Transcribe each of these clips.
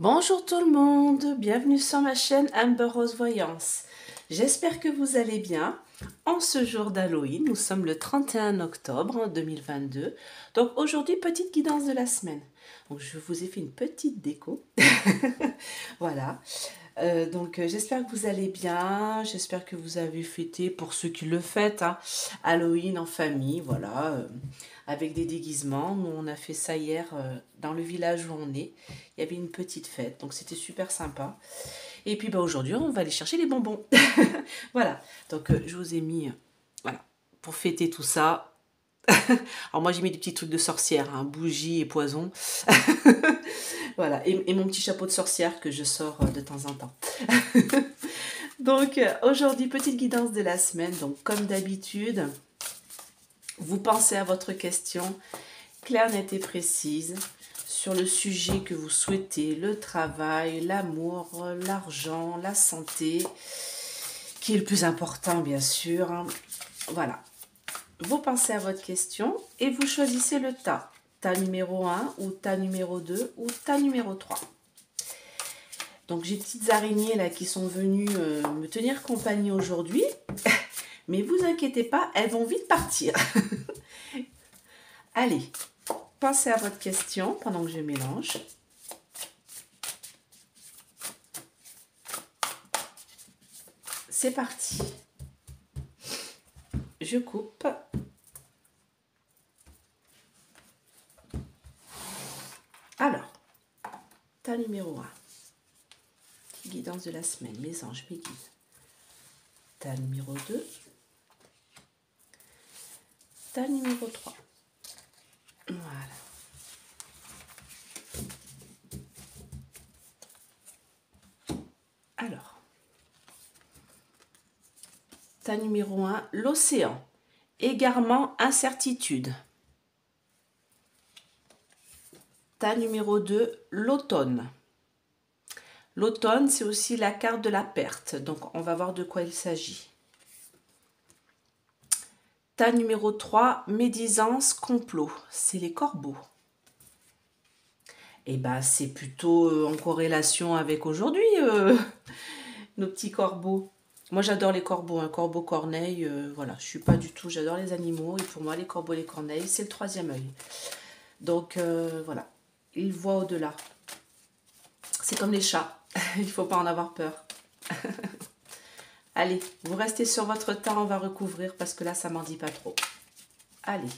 Bonjour tout le monde, bienvenue sur ma chaîne Amber Rose Voyance. J'espère que vous allez bien. En ce jour d'Halloween, nous sommes le 31 octobre 2022. Donc aujourd'hui, petite guidance de la semaine. Donc je vous ai fait une petite déco. Voilà. J'espère que vous allez bien. J'espère que vous avez fêté, pour ceux qui le fêtent, hein, Halloween en famille, voilà, avec des déguisements. Nous, on a fait ça hier dans le village où on est. Il y avait une petite fête, donc c'était super sympa. Et puis aujourd'hui, on va aller chercher les bonbons. Voilà, je vous ai mis, voilà, pour fêter tout ça. Alors moi, j'ai mis des petits trucs de sorcière, hein, bougies et poisons. Voilà, et mon petit chapeau de sorcière que je sors de temps en temps. Aujourd'hui, petite guidance de la semaine. Donc comme d'habitude, vous pensez à votre question claire, nette et précise sur le sujet que vous souhaitez, le travail, l'amour, l'argent, la santé, qui est le plus important bien sûr. Voilà, vous pensez à votre question et vous choisissez le tas. Tas numéro 1 ou tas numéro 2 ou tas numéro 3. Donc j'ai des petites araignées là qui sont venues me tenir compagnie aujourd'hui. Mais vous inquiétez pas, elles vont vite partir. Allez, pensez à votre question pendant que je mélange. C'est parti. Je coupe. Alors, tas numéro 1. Guidance de la semaine, mes anges, mes guides. Tas numéro 2. Tas numéro 3. Voilà. Alors, tas numéro 1, l'océan. Égarement, incertitude. Tas numéro 2, l'automne. L'automne, c'est aussi la carte de la perte. Donc, on va voir de quoi il s'agit. Tas numéro 3, médisance, complot. C'est les corbeaux. Et ben, c'est plutôt en corrélation avec aujourd'hui, nos petits corbeaux. Moi, j'adore les corbeaux, un corbeau corneille, voilà, je suis pas du tout, j'adore les animaux, et pour moi, les corbeaux et les corneilles, c'est le troisième œil. Donc, voilà, ils voient au-delà. C'est comme les chats, il faut pas en avoir peur. Allez, vous restez sur votre tas, on va recouvrir, parce que là, ça m'en dit pas trop. Allez,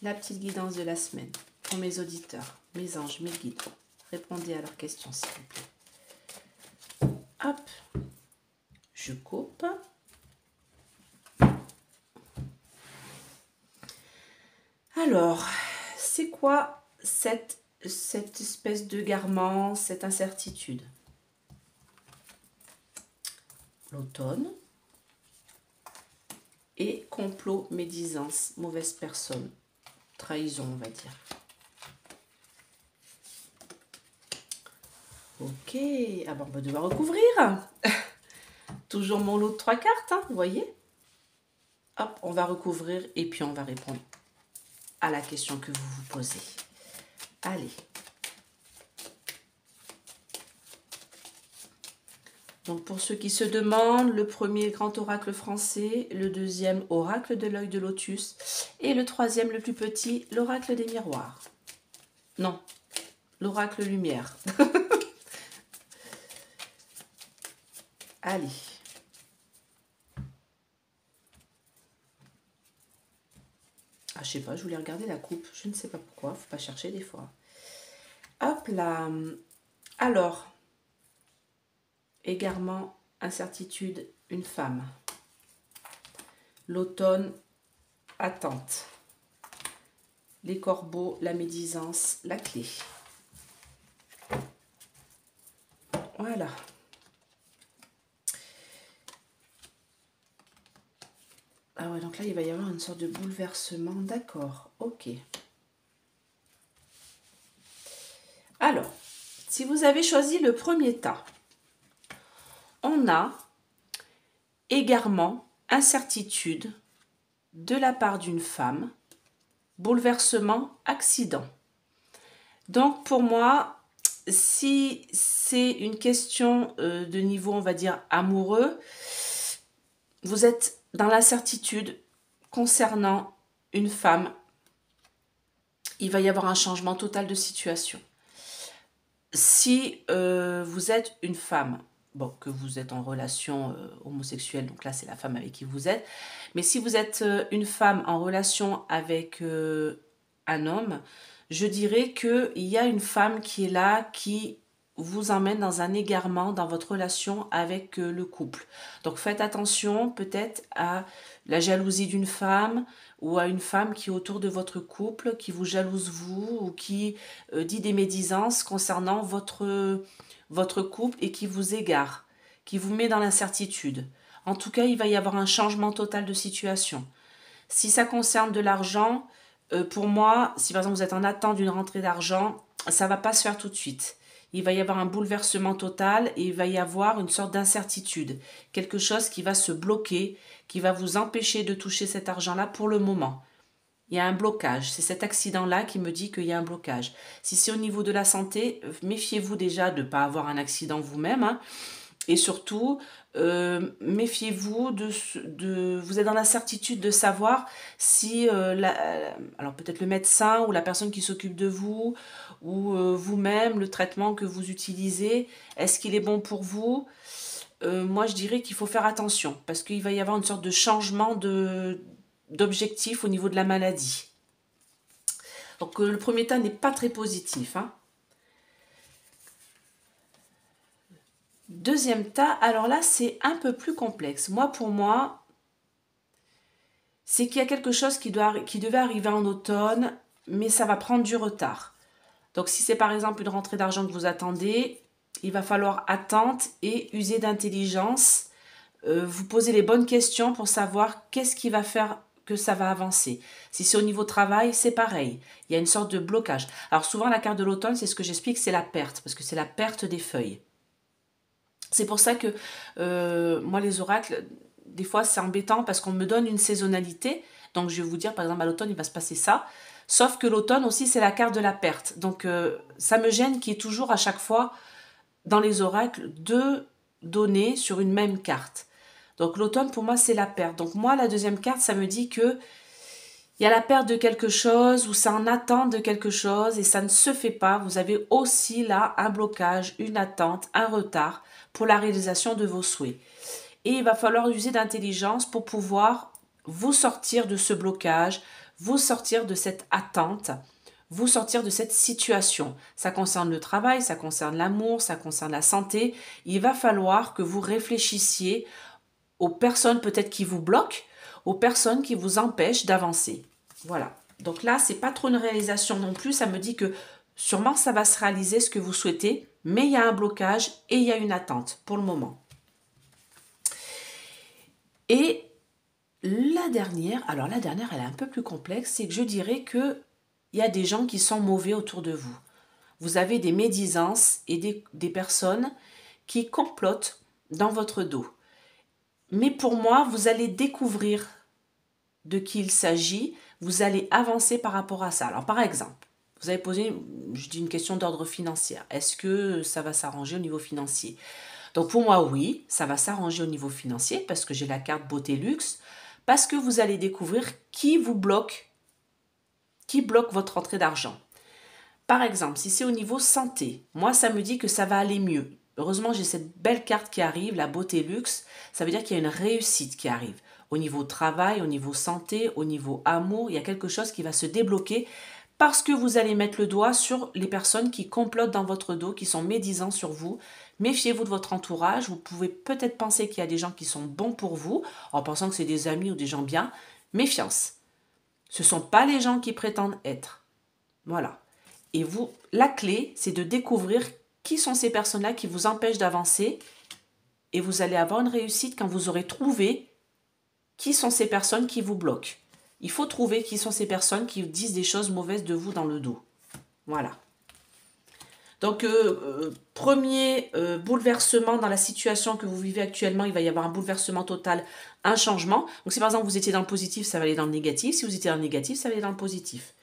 la petite guidance de la semaine, pour mes auditeurs, mes anges, mes guides. Répondez à leurs questions, s'il vous plaît. Hop, je coupe. Alors, c'est quoi cette espèce de garement, cette incertitude? L'automne et complot, médisance, mauvaise personne, trahison, on va dire. Ok, ah ben on va devoir recouvrir. Toujours mon lot de 3 cartes, hein, vous voyez? Hop, on va recouvrir et puis on va répondre à la question que vous vous posez. Allez. Donc pour ceux qui se demandent, le premier grand oracle français, le deuxième oracle de l'œil de lotus et le troisième le plus petit, l'oracle des miroirs. Non, l'oracle lumière. Allez. Ah, je sais pas, je voulais regarder la coupe. Je ne sais pas pourquoi, faut pas chercher des fois. Hop là. Alors, égarement, incertitude, une femme. L'automne, attente. Les corbeaux, la médisance, la clé. Voilà. Ah ouais, donc là, il va y avoir une sorte de bouleversement. D'accord, ok. Alors, si vous avez choisi le premier tas, on a égarement, incertitude de la part d'une femme, bouleversement, accident. Donc pour moi, si c'est une question de niveau, on va dire, amoureux, vous êtes dans l'incertitude concernant une femme. Il va y avoir un changement total de situation. Si vous êtes une femme, bon, que vous êtes en relation homosexuelle, donc là c'est la femme avec qui vous êtes, mais si vous êtes une femme en relation avec un homme, je dirais qu'il y a une femme qui est là, qui vous emmène dans un égarement dans votre relation avec le couple. Donc faites attention peut-être à la jalousie d'une femme ou à une femme qui est autour de votre couple, qui vous jalouse vous ou qui dit des médisances concernant votre couple et qui vous égare, qui vous met dans l'incertitude. En tout cas, il va y avoir un changement total de situation. Si ça concerne de l'argent, pour moi, si par exemple vous êtes en attente d'une rentrée d'argent, ça ne va pas se faire tout de suite. Il va y avoir un bouleversement total et il va y avoir une sorte d'incertitude. Quelque chose qui va se bloquer, qui va vous empêcher de toucher cet argent-là pour le moment. Il y a un blocage. C'est cet accident-là qui me dit qu'il y a un blocage. Si c'est au niveau de la santé, méfiez-vous déjà de ne pas avoir un accident vous-même, hein. Et surtout, méfiez-vous vous êtes dans l'incertitude de savoir si, alors peut-être le médecin ou la personne qui s'occupe de vous, ou vous-même, le traitement que vous utilisez, est-ce qu'il est bon pour vous? Moi, je dirais qu'il faut faire attention, parce qu'il va y avoir une sorte de changement d'objectif au niveau de la maladie. Donc le premier tas n'est pas très positif, hein. Deuxième tas, alors là, c'est un peu plus complexe. Pour moi, c'est qu'il y a quelque chose qui devait arriver en automne, mais ça va prendre du retard. Donc, si c'est par exemple une rentrée d'argent que vous attendez, il va falloir attendre et user d'intelligence, vous poser les bonnes questions pour savoir qu'est-ce qui va faire que ça va avancer. Si c'est au niveau travail, c'est pareil. Il y a une sorte de blocage. Alors souvent, la carte de l'automne, c'est ce que j'explique, c'est la perte, parce que c'est la perte des feuilles. C'est pour ça que moi, les oracles, des fois, c'est embêtant parce qu'on me donne une saisonnalité. Donc, je vais vous dire, par exemple, à l'automne, il va se passer ça. Sauf que l'automne aussi, c'est la carte de la perte. Donc, ça me gêne qu'il y ait toujours à chaque fois, dans les oracles, deux données sur une même carte. Donc, l'automne, pour moi, c'est la perte. Donc, moi, la deuxième carte, ça me dit que il y a la perte de quelque chose ou ça en attend de quelque chose et ça ne se fait pas. Vous avez aussi là un blocage, une attente, un retard pour la réalisation de vos souhaits. Et il va falloir user d'intelligence pour pouvoir vous sortir de ce blocage, vous sortir de cette attente, vous sortir de cette situation. Ça concerne le travail, ça concerne l'amour, ça concerne la santé. Il va falloir que vous réfléchissiez aux personnes peut-être qui vous bloquent, aux personnes qui vous empêchent d'avancer. Voilà. Donc là, c'est pas trop une réalisation non plus. Ça me dit que sûrement ça va se réaliser ce que vous souhaitez, mais il y a un blocage et il y a une attente pour le moment. Et la dernière, alors la dernière, elle est un peu plus complexe, c'est que je dirais que il y a des gens qui sont mauvais autour de vous. Vous avez des médisances et des personnes qui complotent dans votre dos. Mais pour moi, vous allez découvrir de qui il s'agit, vous allez avancer par rapport à ça. Alors par exemple, vous avez posé, je dis une question d'ordre financier. Est-ce que ça va s'arranger au niveau financier? Donc pour moi, oui, ça va s'arranger au niveau financier parce que j'ai la carte beauté luxe, parce que vous allez découvrir qui vous bloque, qui bloque votre entrée d'argent. Par exemple, si c'est au niveau santé, moi ça me dit que ça va aller mieux. Heureusement, j'ai cette belle carte qui arrive, la beauté luxe. Ça veut dire qu'il y a une réussite qui arrive. Au niveau travail, au niveau santé, au niveau amour, il y a quelque chose qui va se débloquer parce que vous allez mettre le doigt sur les personnes qui complotent dans votre dos, qui sont médisants sur vous. Méfiez-vous de votre entourage. Vous pouvez peut-être penser qu'il y a des gens qui sont bons pour vous, en pensant que c'est des amis ou des gens bien. Méfiance. Ce ne sont pas les gens qui prétendent être. Voilà. Et vous, la clé, c'est de découvrir qui sont ces personnes-là qui vous empêchent d'avancer et vous allez avoir une réussite quand vous aurez trouvé qui sont ces personnes qui vous bloquent. Il faut trouver qui sont ces personnes qui disent des choses mauvaises de vous dans le dos. Voilà. Donc, premier bouleversement dans la situation que vous vivez actuellement, il va y avoir un bouleversement total, un changement. Donc, si par exemple vous étiez dans le positif, ça va aller dans le négatif. Si vous étiez dans le négatif, ça va aller dans le positif.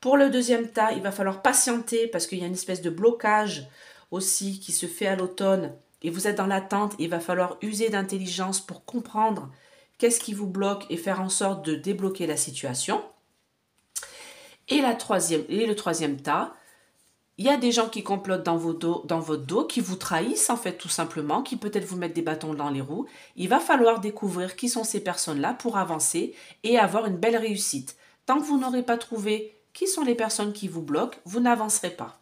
Pour le deuxième tas, il va falloir patienter parce qu'il y a une espèce de blocage aussi qui se fait à l'automne et vous êtes dans l'attente. Il va falloir user d'intelligence pour comprendre qu'est-ce qui vous bloque et faire en sorte de débloquer la situation. Et le troisième tas, il y a des gens qui complotent dans votre dos, qui vous trahissent en fait tout simplement, qui peut-être vous mettent des bâtons dans les roues. Il va falloir découvrir qui sont ces personnes-là pour avancer et avoir une belle réussite. Tant que vous n'aurez pas trouvé qui sont les personnes qui vous bloquent, vous n'avancerez pas.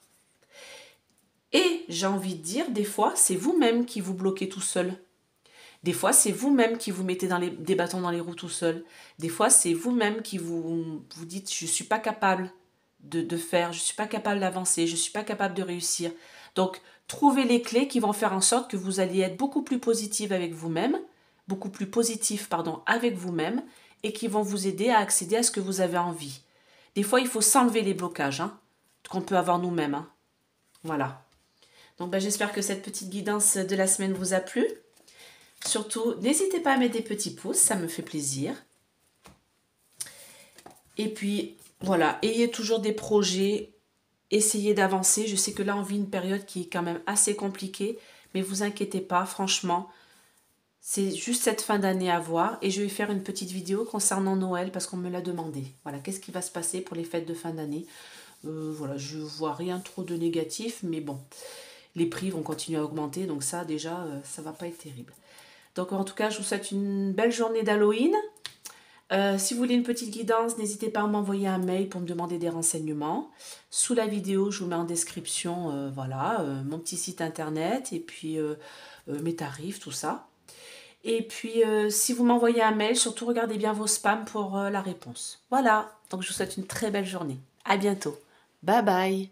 Et j'ai envie de dire, des fois, c'est vous-même qui vous bloquez tout seul. Des fois, c'est vous-même qui vous mettez des bâtons dans les roues tout seul. Des fois, c'est vous-même qui vous dites, je ne suis pas capable de faire, je ne suis pas capable d'avancer, je ne suis pas capable de réussir. Donc, trouvez les clés qui vont faire en sorte que vous alliez être beaucoup plus positive avec vous-même, beaucoup plus positif, pardon, avec vous-même, et qui vont vous aider à accéder à ce que vous avez envie. Des fois, il faut s'enlever les blocages qu'on peut avoir nous-mêmes. Voilà. Donc, j'espère que cette petite guidance de la semaine vous a plu. Surtout, n'hésitez pas à mettre des petits pouces, ça me fait plaisir. Et puis, voilà, ayez toujours des projets, essayez d'avancer. Je sais que là, on vit une période qui est quand même assez compliquée, mais vous inquiétez pas, franchement, c'est juste cette fin d'année à voir. Et je vais faire une petite vidéo concernant Noël parce qu'on me l'a demandé. Voilà, qu'est-ce qui va se passer pour les fêtes de fin d'année? Voilà, je vois rien trop de négatif, mais bon, les prix vont continuer à augmenter, donc ça, déjà, ça va pas être terrible. Donc en tout cas, je vous souhaite une belle journée d'Halloween. Si vous voulez une petite guidance, n'hésitez pas à m'envoyer un mail pour me demander des renseignements. Sous la vidéo, je vous mets en description voilà, mon petit site internet et puis mes tarifs, tout ça. Et puis, si vous m'envoyez un mail, surtout regardez bien vos spams pour la réponse. Voilà, donc je vous souhaite une très belle journée. À bientôt. Bye bye.